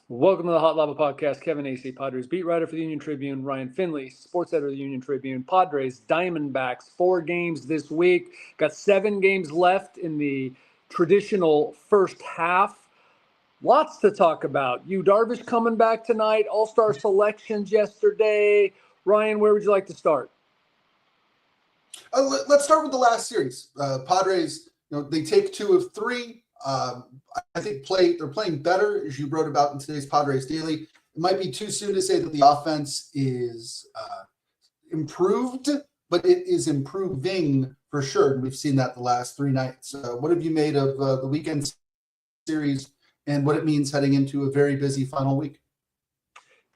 Welcome to the Hot Lava Podcast. Kevin Acee, Padres beat writer for the Union-Tribune. Ryan Finley, sports editor of the Union-Tribune. Padres, Diamondbacks, 4 games this week. Got 7 games left in the traditional first half. Lots to talk about. Yu Darvish coming back tonight. All-star selections yesterday. Ryan, where would you like to start? Let's start with the last series. Padres, they take 2 of 3. I think they're playing better, as you wrote about in today's Padres Daily. It might be too soon to say that the offense is improved, but it is improving for sure. And we've seen that the last 3 nights. What have you made of the weekend series and what it means heading into a very busy final week?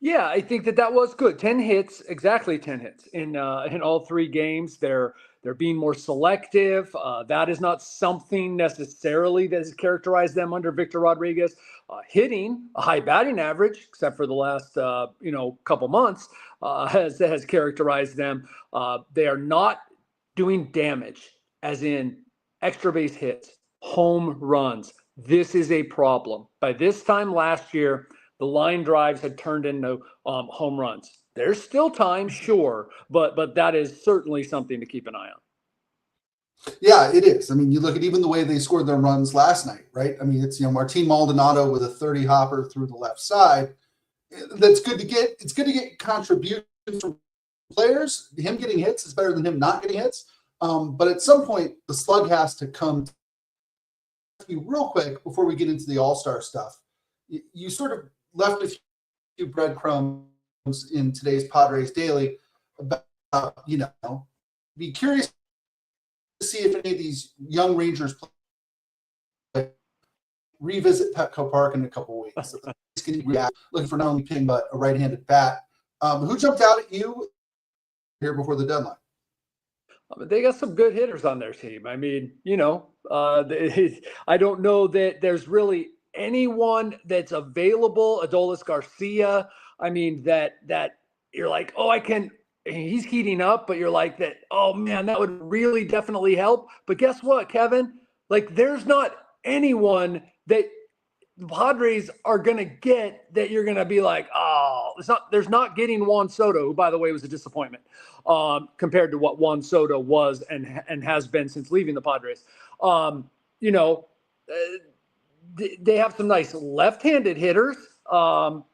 Yeah, I think that was good. 10 hits, exactly 10 hits in all 3 games. They're being more selective. That is not something necessarily that has characterized them under Victor Rodriguez. Hitting a high batting average, except for the last couple months, has characterized them. They are not doing damage, as in extra base hits, home runs. This is a problem. By this time last year, the line drives had turned into home runs. There's still time, sure, but that is certainly something to keep an eye on. Yeah, it is. I mean, you look at even the way they scored their runs last night, right? I mean, it's Martin Maldonado with a 30 hopper through the left side. That's good to get. It's good to get contributions from players. Him getting hits is better than him not getting hits. But at some point, the slug has to come. To be real quick before we get into the All-Star stuff. You sort of left a few breadcrumbs in today's Padres Daily about, be curious to see if any of these young Rangers revisit Petco Park in a couple of weeks. Looking for not only pitching but a right-handed bat. Who jumped out at you here before the deadline? They got some good hitters on their team. I mean, I don't know that there's really anyone that's available. Adolis Garcia. I mean, that you're like, he's heating up, but you're like that, oh man, that would really definitely help. But guess what, Kevin? Like, there's not anyone that the Padres are going to get that you're going to be like, oh, there's not getting Juan Soto, who, by the way, was a disappointment compared to what Juan Soto was and has been since leaving the Padres. They have some nice left-handed hitters.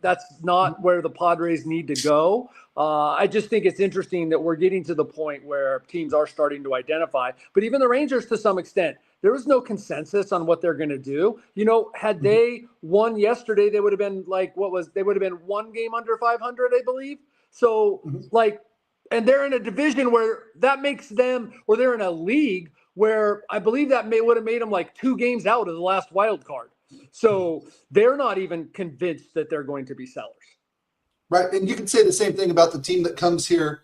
That's not where the Padres need to go. I just think it's interesting that we're getting to the point where teams are starting to identify, but even the Rangers to some extent, there was no consensus on what they're going to do. Had they won yesterday, they would have been they would have been 1 game under 500, I believe. So and they're in a division where that makes them, or they're in a league where I believe that would have made them 2 games out of the last wild card. So they're not even convinced that they're going to be sellers. Right. And you can say the same thing about the team that comes here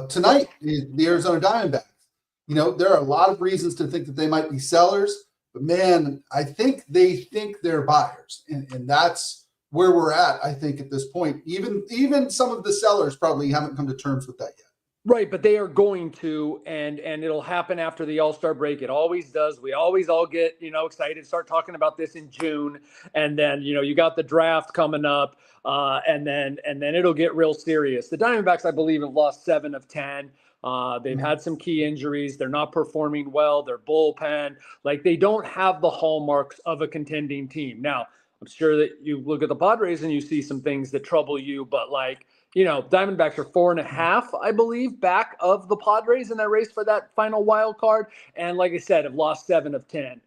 tonight, the Arizona Diamondbacks. There are a lot of reasons to think that they might be sellers, but man, I think they think they're buyers. And that's where we're at, I think, at this point. Even some of the sellers probably haven't come to terms with that yet. Right, but they are going to, and it'll happen after the All-Star break. It always does. We always all get, excited, start talking about this in June, and then, you got the draft coming up, and then it'll get real serious. The Diamondbacks, I believe, have lost 7 of 10. They've had some key injuries. They're not performing well. Their bullpen, they don't have the hallmarks of a contending team. Now, I'm sure that you look at the Padres and you see some things that trouble you, but Diamondbacks are 4.5, I believe, back of the Padres in that race for that final wild card. And like I said, have lost 7 of 10.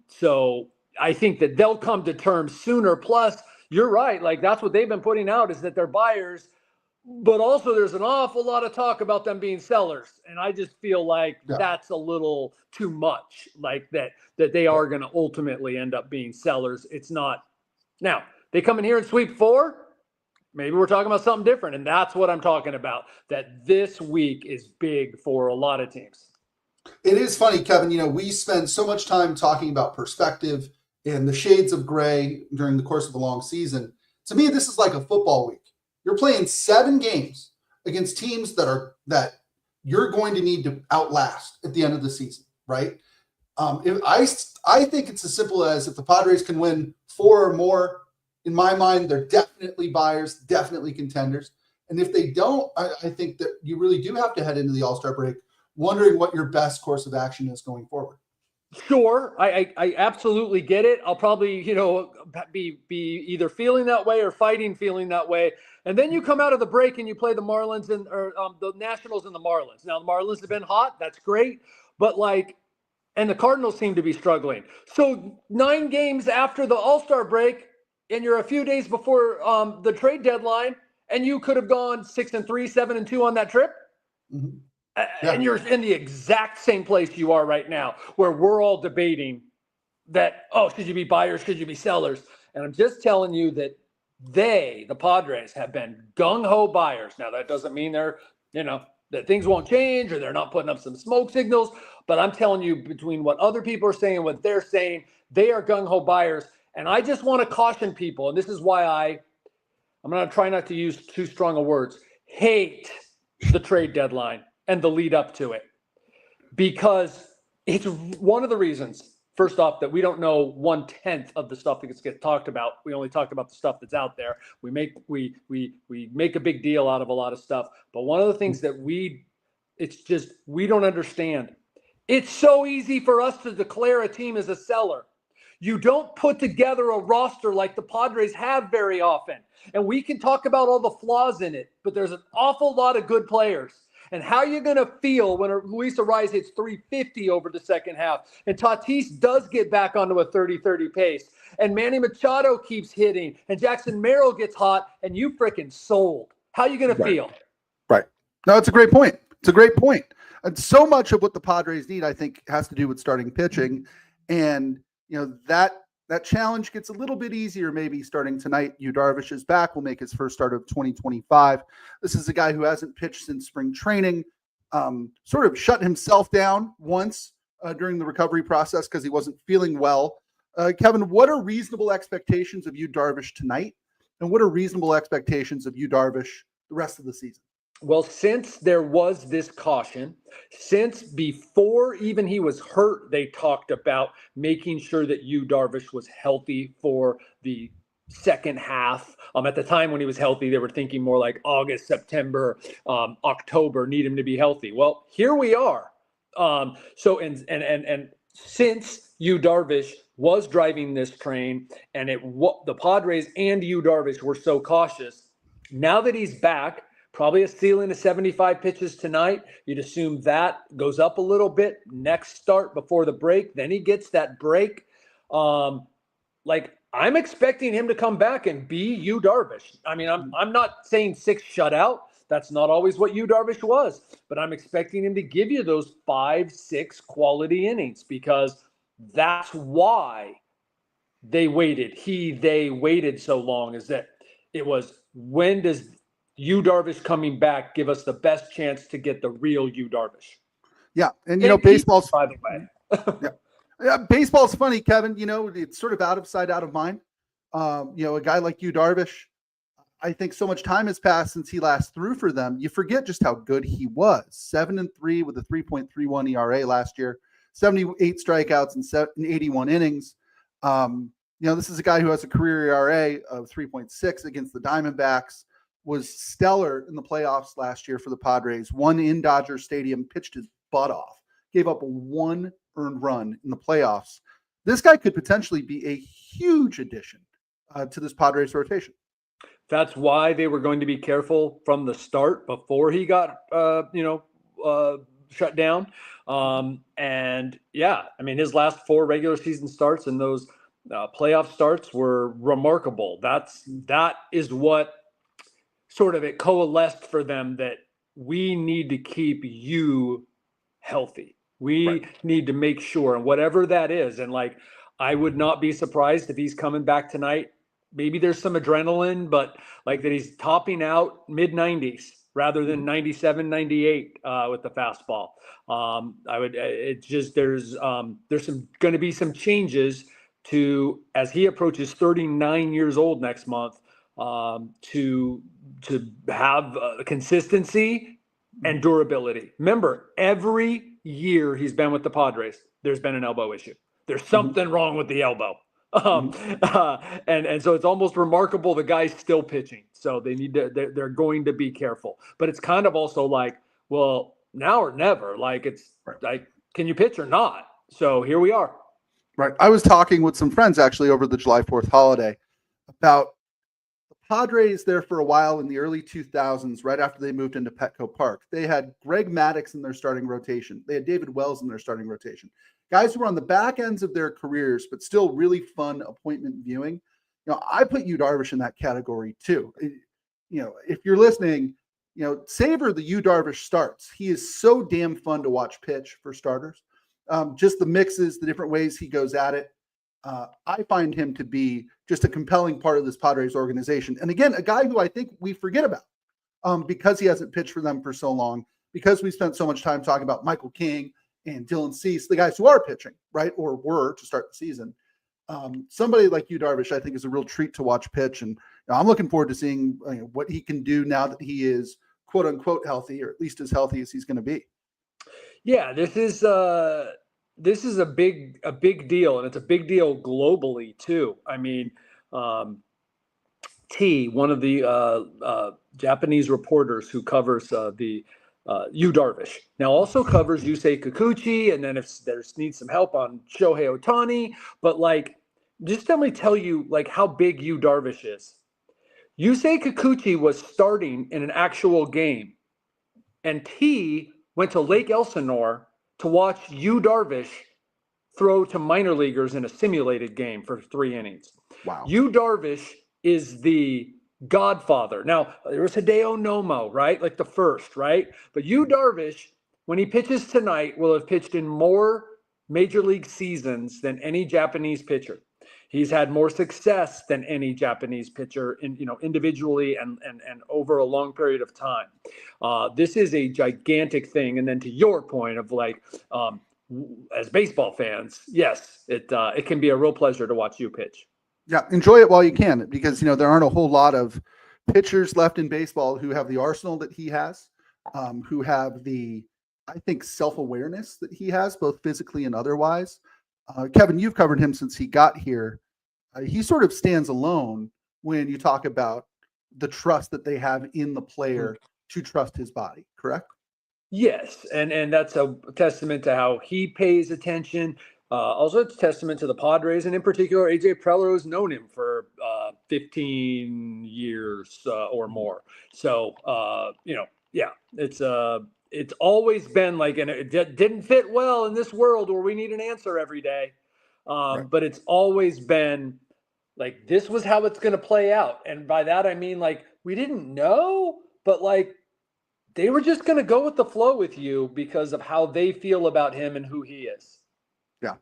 So I think that they'll come to terms sooner. Plus, you're right. That's what they've been putting out, is that they're buyers, but also there's an awful lot of talk about them being sellers. And I just feel that's a little too much, that they are going to ultimately end up being sellers. It's not. Now, they come in here and sweep 4. Maybe we're talking about something different, and that's what I'm talking about, that this week is big for a lot of teams. It is funny, Kevin. We spend so much time talking about perspective and the shades of gray during the course of a long season. To me, this is like a football week. You're playing 7 games against teams that you're going to need to outlast at the end of the season, right? I think it's as simple as if the Padres can win 4 or more in my mind, they're definitely buyers, definitely contenders. And if they don't, I think that you really do have to head into the All-Star break wondering what your best course of action is going forward. Sure, I absolutely get it. I'll probably, be either feeling that way or fighting feeling that way. And then you come out of the break and you play the Marlins or the Nationals and the Marlins. Now the Marlins have been hot. That's great. But and the Cardinals seem to be struggling. So 9 games after the All-Star break, and you're a few days before the trade deadline, and you could have gone 6-3, 7-2 on that trip. Mm-hmm. Yeah. And you're in the exact same place you are right now, where we're all debating that, should you be buyers, should you be sellers? And I'm just telling you that the Padres, have been gung-ho buyers. Now, that doesn't mean they're, that things won't change or they're not putting up some smoke signals. But I'm telling you, between what other people are saying, what they're saying, they are gung-ho buyers. And I just want to caution people, and this is why I'm going to try not to use too strong of words, hate the trade deadline and the lead up to it, because it's one of the reasons, first off, that we don't know 1/10 of the stuff that gets talked about. We only talk about the stuff that's out there. We make a big deal out of a lot of stuff. But one of the things that we don't understand. It's so easy for us to declare a team as a seller. You don't put together a roster like the Padres have very often. And we can talk about all the flaws in it, but there's an awful lot of good players. And how you're going to feel when Luis Arraez hits 350 over the second half, and Tatis does get back onto a 30-30 pace, and Manny Machado keeps hitting, and Jackson Merrill gets hot, and you freaking sold. How are you going to feel? Right. No, it's a great point. It's a great point. And so much of what the Padres need, I think, has to do with starting pitching. And, that challenge gets a little bit easier maybe starting tonight. Yu Darvish is back. Will make his first start of 2025. This is a guy who hasn't pitched since spring training, sort of shut himself down once during the recovery process because he wasn't feeling well. Kevin, what are reasonable expectations of Yu Darvish tonight? And what are reasonable expectations of Yu Darvish the rest of the season? Well, since there was this caution, since before even he was hurt, they talked about making sure that Yu Darvish was healthy for the second half. At the time when he was healthy, they were thinking more like August, September, October, need him to be healthy. Well, here we are. So since Yu Darvish was driving this train, and the Padres and Yu Darvish were so cautious, now that he's back, probably a ceiling of 75 pitches tonight. You'd assume that goes up a little bit next start before the break. Then he gets that break. I'm expecting him to come back and be Yu Darvish. I mean, I'm not saying 6 shutout. That's not always what Yu Darvish was. But I'm expecting him to give you those 5-6 quality innings, because that's why they waited. They waited so long, is that it was, when does Yu Darvish coming back give us the best chance to get the real Yu Darvish? Yeah. And, baseball's, by the way. Yeah, baseball's funny, Kevin. It's sort of out of sight, out of mind. A guy like Yu Darvish, I think so much time has passed since he last threw for them. You forget just how good he was. 7-3 with a 3.31 ERA last year, 78 strikeouts and 81 innings. This is a guy who has a career ERA of 3.6 against the Diamondbacks. Was stellar in the playoffs last year for the Padres. Won in Dodger Stadium, pitched his butt off, gave up 1 earned run in the playoffs. This guy could potentially be a huge addition to this Padres rotation. That's why they were going to be careful from the start before he got, shut down. His last 4 regular season starts and those playoff starts were remarkable. That is what sort of it coalesced for them, that we need to keep you healthy. We need to make sure, and whatever that is. And I would not be surprised if he's coming back tonight. Maybe there's some adrenaline, but that he's topping out mid-90s rather than 97, 98 with the fastball. There's going to be some changes to, as he approaches 39 years old next month, to have consistency and durability. Remember, every year he's been with the Padres, there's been an elbow issue. There's something wrong with the elbow. Um, and so it's almost remarkable the guy's still pitching. So they're going to be careful. But it's kind of also like, well, now or never. Like it's like, can you pitch or not? So here we are. Right. I was talking with some friends actually over the July 4th holiday about the Padres there for a while in the early 2000s, right after they moved into Petco Park. They had Greg Maddux in their starting rotation. They had David Wells in their starting rotation. Guys who were on the back ends of their careers, but still really fun appointment viewing. I put Yu Darvish in that category too. If you're listening, savor the Yu Darvish starts. He is so damn fun to watch pitch for starters. Just the mixes, the different ways he goes at it. I find him to be just a compelling part of this Padres organization. And again, a guy who I think we forget about because he hasn't pitched for them for so long, because we spent so much time talking about Michael King and Dylan Cease, the guys who are pitching, right, or were to start the season. Somebody like Yu Darvish, I think, is a real treat to watch pitch. And I'm looking forward to seeing what he can do now that he is, quote unquote, healthy, or at least as healthy as he's going to be. Yeah, this is a big deal, and it's a big deal globally too. I mean, one of the Japanese reporters who covers the Yu Darvish, now also covers Yusei Kikuchi, and then if there's needs some help on Shohei Ohtani, but like, just let me tell you like how big Yu Darvish is. Yusei Kikuchi was starting in an actual game, and T went to Lake Elsinore to watch Yu Darvish throw to minor leaguers in a simulated game for 3 innings. Wow. Yu Darvish is the godfather. Now, there was Hideo Nomo, right? Like the first, right? But Yu Darvish, when he pitches tonight, will have pitched in more major league seasons than any Japanese pitcher. He's had more success than any Japanese pitcher individually and over a long period of time. This is a gigantic thing. And then to your point of like, as baseball fans, yes, it can be a real pleasure to watch you pitch. Yeah, enjoy it while you can, because there aren't a whole lot of pitchers left in baseball who have the arsenal that he has, who have the, I think, self-awareness that he has, both physically and otherwise. Kevin, you've covered him since he got here. He sort of stands alone when you talk about the trust that they have in the player to trust his body, correct? Yes, and that's a testament to how he pays attention. Also, it's a testament to the Padres, and in particular, AJ Preller has known him for 15 years or more. So, it's always been like, and it didn't fit well in this world where we need an answer every day. Right. But it's always been like, this was how it's going to play out. And by that, I mean, like, we didn't know, but like, they were just going to go with the flow with you because of how they feel about him and who he is. Yeah.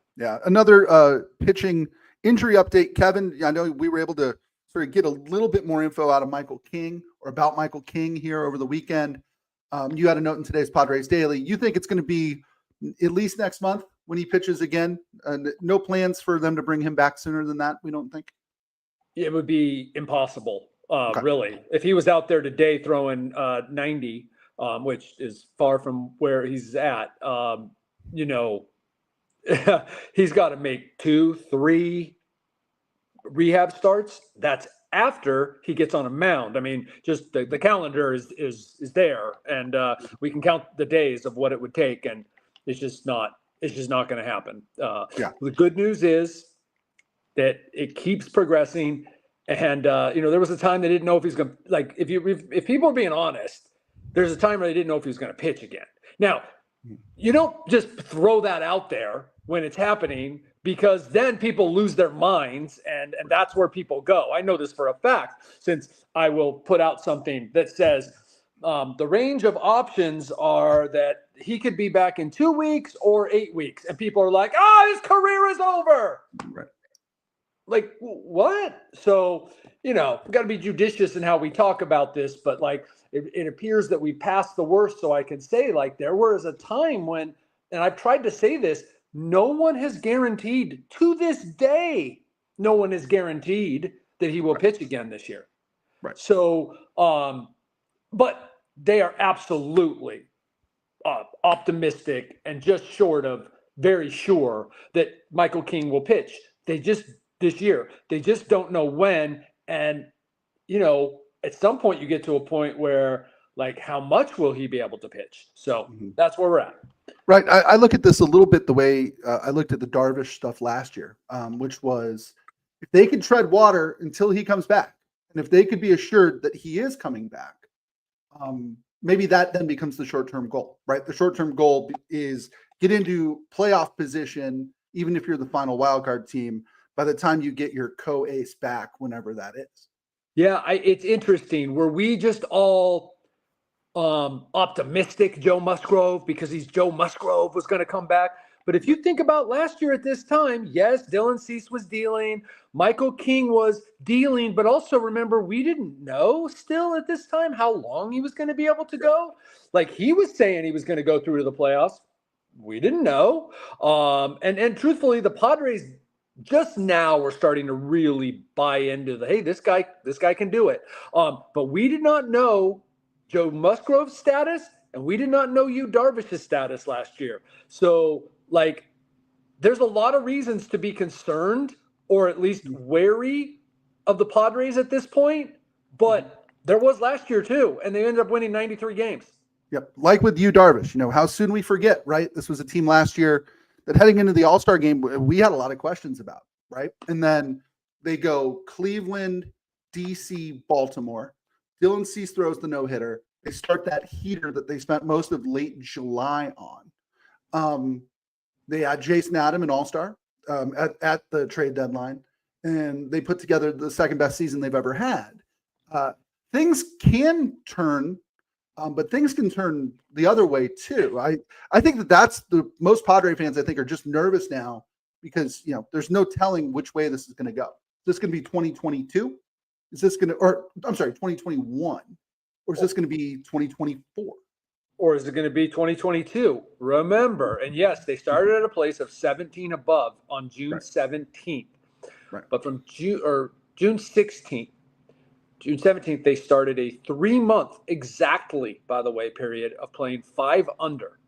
Another pitching injury update, Kevin. I know we were able to sort of get a little bit more info out of Michael King, or about Michael King, here over the weekend. You had a note in today's Padres Daily. You think it's going to be at least next month when he pitches again? No plans for them to bring him back sooner than that, we don't think? It would be impossible, Okay. really. If he was out there today throwing 90, which is far from where he's at, he's got to make 2-3 rehab starts. That's after he gets on a mound. I mean, just the calendar is there, and we can count the days of what it would take, and it's just not going to happen. The good news is that it keeps progressing, and there was a time they didn't know if he's going to, like, if people are being honest, there's a time where they didn't know if he was going to pitch again. Now, you don't just throw that out there when it's happening, because then people lose their minds, and that's where people go. I know this for a fact, since I will put out something that says the range of options are that he could be back in 2 weeks or 8 weeks. And people are like, his career is over. Right. Like, what? So, we've got to be judicious in how we talk about this, but like, it appears that we passed the worst. So I can say, like, there was a time when, and I've tried to say this, no one has guaranteed, to this day, no one is guaranteed that he will pitch again this year. Right. So, but they are absolutely optimistic and just short of very sure that Michael King will pitch. They just this year. They just don't know when. And, at some point you get to a point where, like, how much will he be able to pitch? So that's where we're at. Right. I look at this a little bit the way I looked at the Darvish stuff last year, which was if they could tread water until he comes back, and if they could be assured that he is coming back, maybe that then becomes the short-term goal, right? The short-term goal is get into playoff position, even if you're the final wildcard team, by the time you get your co-ace back, whenever that is. Yeah, it's interesting. Were we just all optimistic Joe Musgrove because Joe Musgrove was going to come back? But if you think about last year at this time, yes, Dylan Cease was dealing, Michael King was dealing, but also remember, we didn't know still at this time how long he was going to be able to go. Like, he was saying he was going to go through to the playoffs. We didn't know. And truthfully, the Padres just now we're starting to really buy into hey, this guy can do it. But we did not know Joe Musgrove's status, and we did not know Darvish's status last year. So, like, there's a lot of reasons to be concerned, or at least wary of the Padres at this point. But there was last year too, and they ended up winning 93 games. Yep. Like with Darvish, how soon we forget, right? This was a team last year that heading into the All-Star game, we had a lot of questions about, right? And then they go Cleveland, DC, Baltimore. Dylan Cease throws the no-hitter. They start that heater that they spent most of late July on. They had Jason Adam, an All-Star, at the trade deadline, and they put together the second best season they've ever had. Things can turn, but things can turn the other way too. I think that's the most Padre fans, I think, are just nervous now because, there's no telling which way this is going to go. Is this going to be 2022? Is this going to, or I'm sorry, 2021? Or is this going to be 2024? Or is it going to be 2022? Remember, and yes, they started at a place of 17 above on June 17th. Right. But from June 16th, June 17th, they started a 3-month exactly, by the way, period of playing 5 under.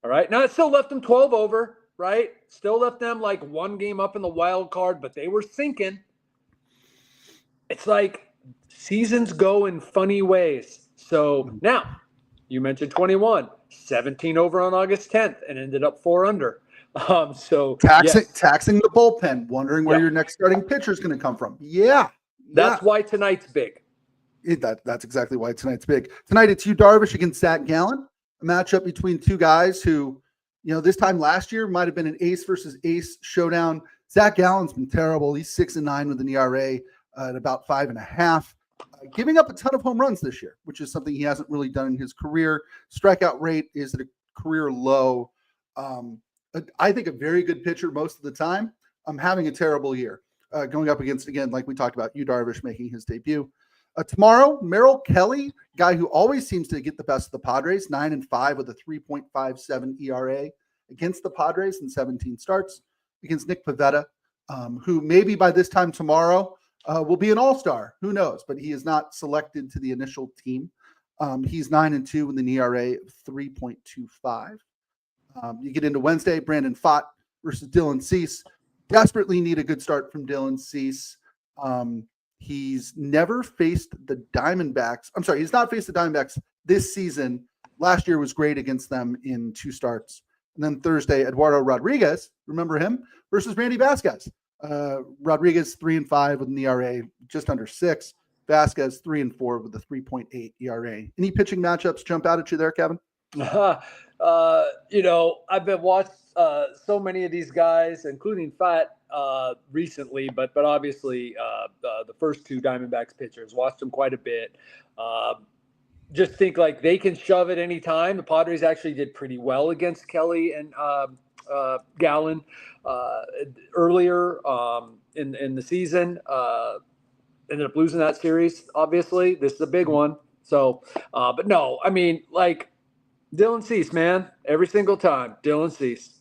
All right. Now it still left them 12 over, right? Still left them like 1 game up in the wild card, but they were sinking. It's like seasons go in funny ways. So now you mentioned 21, 17 over on August 10th and ended up 4 under. So taxing the bullpen, wondering where your next starting pitcher is going to come from. Yeah. That's why tonight's big. That's exactly why tonight's big. Tonight it's Darvish against Zach Gallen, a matchup between two guys who, this time last year might have been an ace versus ace showdown. Zach Gallen's been terrible. He's 6-9 with an ERA at about 5.5, giving up a ton of home runs this year, which is something he hasn't really done in his career. Strikeout rate is at a career low. I think a very good pitcher most of the time. I'm having a terrible year. Going up against, again, like we talked about, Darvish making his debut. Tomorrow, Merrill Kelly, guy who always seems to get the best of the Padres, 9-5 with a 3.57 ERA against the Padres in 17 starts, against Nick Pivetta, who maybe by this time tomorrow will be an all-star. Who knows? But he is not selected to the initial team. He's 9-2 with an ERA of 3.25. You get into Wednesday, Brandon Pfaadt versus Dylan Cease. Desperately need a good start from Dylan Cease. He's never faced the Diamondbacks. I'm sorry, he's not faced the Diamondbacks this season. Last year was great against them in 2 starts. And then Thursday, Eduardo Rodriguez, remember him, versus Randy Vasquez. Rodriguez 3-5 with an ERA just under 6. Vasquez 3-4 with a 3.8 ERA. Any pitching matchups jump out at you there, Kevin? I've been watched so many of these guys, including Pfaadt recently, but obviously the first 2 Diamondbacks pitchers, watched them quite a bit. Just think like they can shove at any time. The Padres actually did pretty well against Kelly and Gallen earlier in the season. Ended up losing that series, obviously. This is a big one. So, but no, I mean, like, Dylan Cease, man, every single time, Dylan Cease.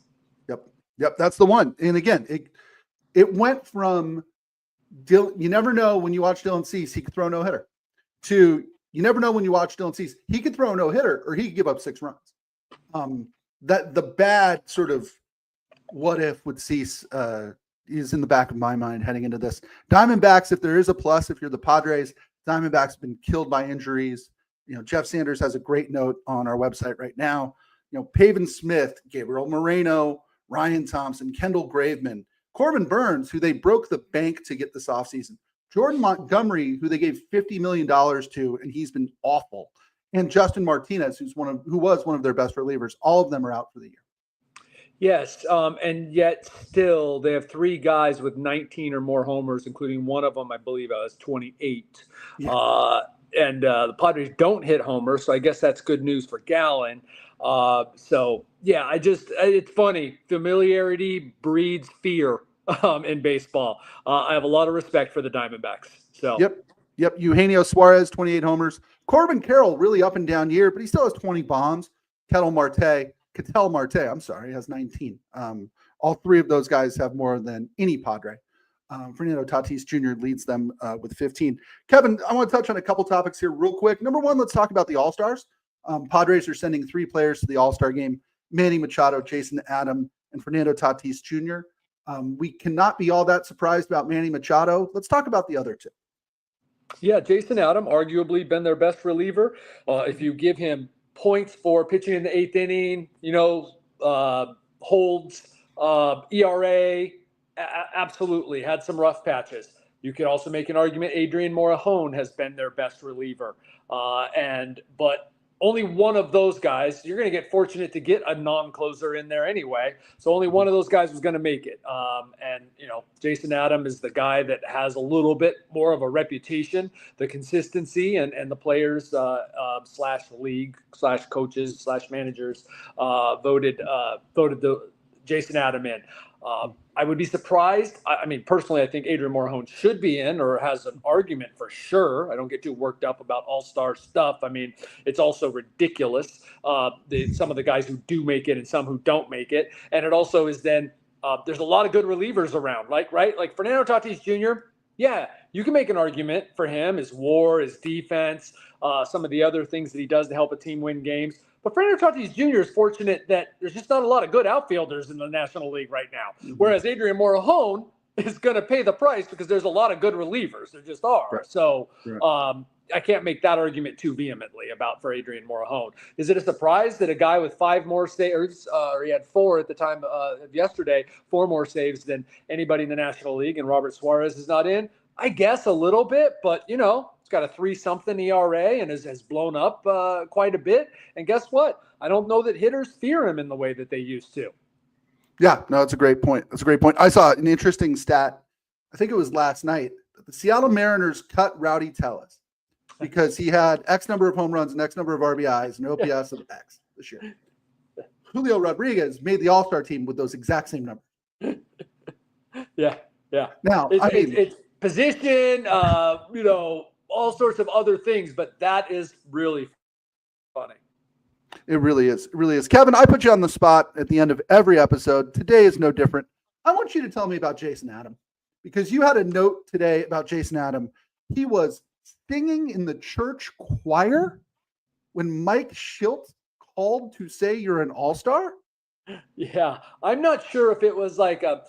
Yep, that's the one. And again, it went from you never know when you watch Dylan Cease, he could throw a no-hitter, to you never know when you watch Dylan Cease, he could throw a no-hitter or he could give up 6 runs. That the bad sort of what if with Cease is in the back of my mind heading into this. Diamondbacks, if there is a plus, if you're the Padres, Diamondbacks have been killed by injuries. Jeff Sanders has a great note on our website right now. Pavin Smith, Gabriel Moreno, Ryan Thompson, Kendall Graveman, Corbin Burns, who they broke the bank to get this offseason, Jordan Montgomery, who they gave $50 million to, and he's been awful, and Justin Martinez, who was one of their best relievers. All of them are out for the year. Yes, and yet still they have 3 guys with 19 or more homers, including one of them, I believe, has 28. Yeah. And the Padres don't hit homers, so I guess that's good news for Gallen. So, yeah, it's funny. Familiarity breeds fear in baseball. I have a lot of respect for the Diamondbacks. So. Yep. Eugenio Suarez, 28 homers. Corbin Carroll, really up and down year, but he still has 20 bombs. Ketel Marte, has 19. All 3 of those guys have more than any Padre. Fernando Tatis Jr. leads them with 15. Kevin, I want to touch on a couple topics here real quick. Number one, let's talk about the All-Stars. Padres are sending 3 players to the All-Star game: Manny Machado, Jason Adam, and Fernando Tatis Jr. We cannot be all that surprised about Manny Machado. Let's talk about the other 2. Yeah, Jason Adam, arguably been their best reliever. If you give him points for pitching in the 8th inning, holds, ERA, absolutely had some rough patches. You could also make an argument Adrian Morejon has been their best reliever. But only one of those guys, you're going to get fortunate to get a non-closer in there anyway. So only one of those guys was going to make it. Jason Adam is the guy that has a little bit more of a reputation, the consistency, and the players / league / coaches / managers voted the Jason Adam in. I would be surprised. Personally, I think Adrian Morejon should be in or has an argument for sure. I don't get too worked up about all-star stuff. It's also ridiculous. Some of the guys who do make it and some who don't make it. And it also is then there's a lot of good relievers around, like Fernando Tatis Jr. Yeah, you can make an argument for him, his WAR, his defense, some of the other things that he does to help a team win games. But Fernando Tatis Jr. is fortunate that there's just not a lot of good outfielders in the National League right now. Mm-hmm. Whereas Adrian Morejon is going to pay the price because there's a lot of good relievers. There just are. Right. So I can't make that argument too vehemently for Adrian Morejon. Is it a surprise that a guy with 5 more saves, or he had 4 at the time of yesterday, 4 more saves than anybody in the National League, and Robert Suarez is not in? I guess a little bit, but it's got a 3-something ERA and has blown up quite a bit. And guess what? I don't know that hitters fear him in the way that they used to. Yeah, no, that's a great point. I saw an interesting stat. I think it was last night. The Seattle Mariners cut Rowdy Tellez because he had X number of home runs and X number of RBIs and OPS of X this year. Julio Rodriguez made the All-Star team with those exact same numbers. Yeah. Now, it's position, all sorts of other things, but that is really funny. It really is. Kevin, I put you on the spot at the end of every episode. Today is no different. I want you to tell me about Jason Adam, because you had a note today about Jason Adam. He was singing in the church choir when Mike Schilt called to say you're an all-star. Yeah, I'm not sure if it was like a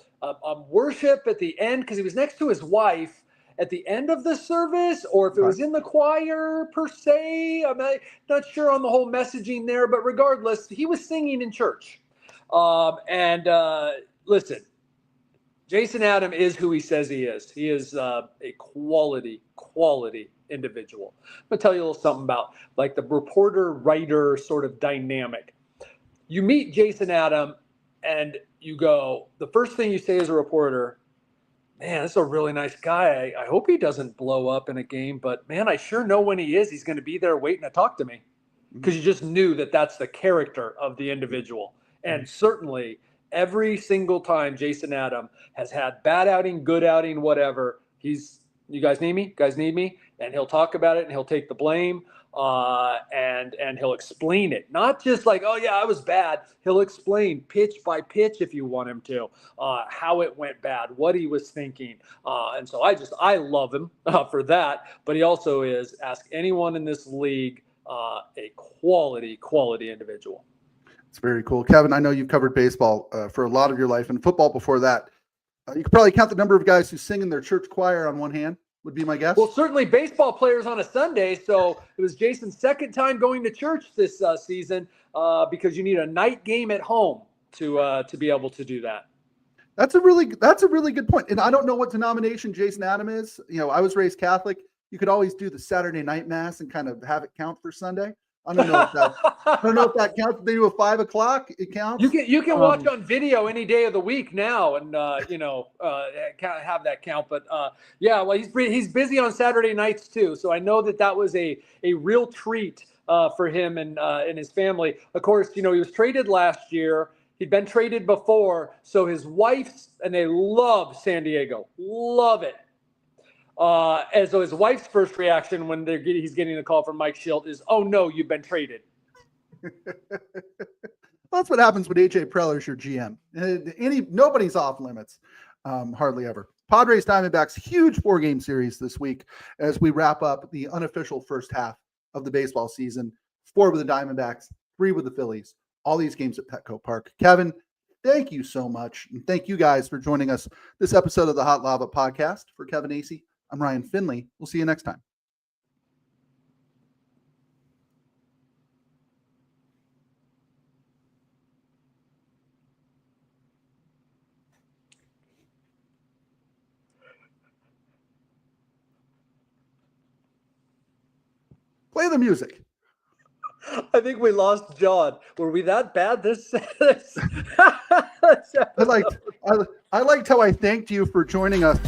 worship at the end, because he was next to his wife at the end of the service, or if it was in the choir per se. I'm not sure on the whole messaging there, but regardless, he was singing in church. Listen, Jason Adam is who he says he is. He is a quality individual. I'm going to tell you a little something about like the reporter-writer sort of dynamic. You meet Jason Adam and you go, the first thing you say as a reporter, man, this is a really nice guy. I hope he doesn't blow up in a game, but man, I sure know when he is, he's going to be there waiting to talk to me. Because you just knew that that's the character of the individual. And certainly every single time Jason Adam has had bad outing, good outing, whatever, you guys need me? Guys need me? And he'll talk about it and he'll take the blame. And he'll explain it. Not just like, oh, yeah, I was bad. He'll explain pitch by pitch if you want him to, how it went bad, what he was thinking. And so I love him for that. But he also is, ask anyone in this league, a quality individual. It's very cool. Kevin, I know you've covered baseball for a lot of your life and football before that. You could probably count the number of guys who sing in their church choir on one hand, would be my guess. Well, certainly baseball players on a Sunday. So it was Jason's second time going to church this season because you need a night game at home to be able to do that. That's a really good point. And I don't know what denomination Jason Adam is. I was raised Catholic. You could always do the Saturday night mass and kind of have it count for Sunday. I don't know if that counts. They do a 5 o'clock. It counts. You can watch on video any day of the week now, and have that count. But well, he's busy on Saturday nights too. So I know that was a real treat for him and his family. Of course, he was traded last year. He'd been traded before, so his wife's and they love San Diego, love it. And so his wife's first reaction when he's getting the call from Mike Schilt is, "Oh no, you've been traded." That's what happens when AJ Preller's your GM. Nobody's off limits, hardly ever. Padres Diamondbacks, huge 4-game series this week as we wrap up the unofficial first half of the baseball season. 4 with the Diamondbacks, 3 with the Phillies. All these games at Petco Park. Kevin, thank you so much, and thank you guys for joining us this episode of the Hot Lava Podcast. For Kevin Acee, I'm Ryan Finley. We'll see you next time. Play the music. I think we lost John. Were we that bad this I liked how I thanked you for joining us.